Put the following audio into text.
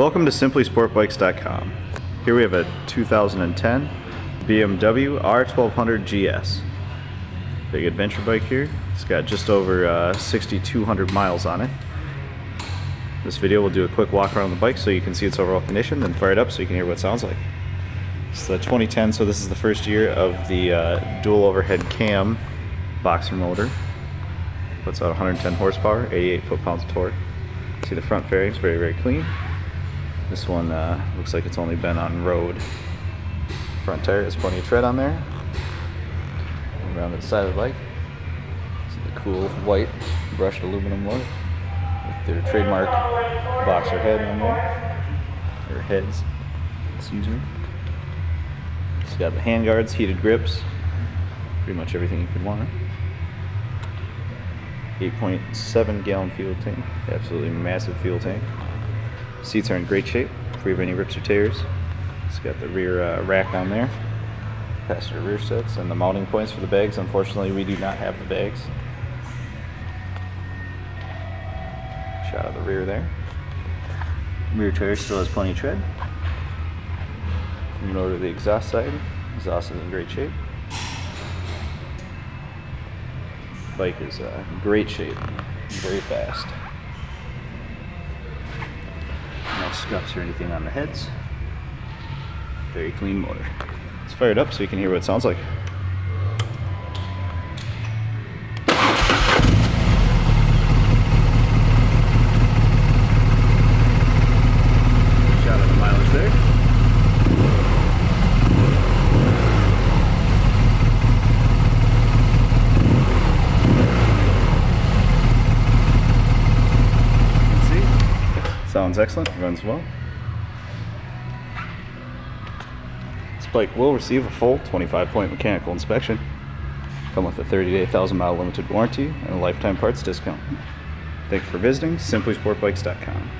Welcome to simplysportbikes.com. Here we have a 2010 BMW R1200GS. Big adventure bike here. It's got just over 6,200 miles on it. This video will do a quick walk around the bike so you can see its overall condition, then fire it up so you can hear what it sounds like. It's the 2010, so this is the first year of the dual overhead cam boxer motor. Puts out 110 horsepower, 88 foot-pounds of torque. See the front fairings, very, very clean. This one looks like it's only been on road. Front tire has plenty of tread on there. Around the side of the bike, see the cool white brushed aluminum look with their trademark boxer head on there, or heads, excuse me. It's got the hand guards, heated grips, pretty much everything you could want. 8.7 gallon fuel tank, absolutely massive fuel tank. Seats are in great shape, free of any rips or tears. It's got the rear rack on there, passenger rear sets, and the mounting points for the bags. Unfortunately, we do not have the bags. Shot of the rear there. Rear tire still has plenty of tread. Moving over to the exhaust side, exhaust is in great shape. Bike is in great shape, very fast. No scuffs or anything on the heads. Very clean motor. Let's fire it up so you can hear what it sounds like. Shot of the mileage there. Sounds excellent, runs well. This bike will receive a full 25-point mechanical inspection, come with a 30-day 1,000-mile limited warranty, and a lifetime parts discount. Thank you for visiting simplysportbikes.com.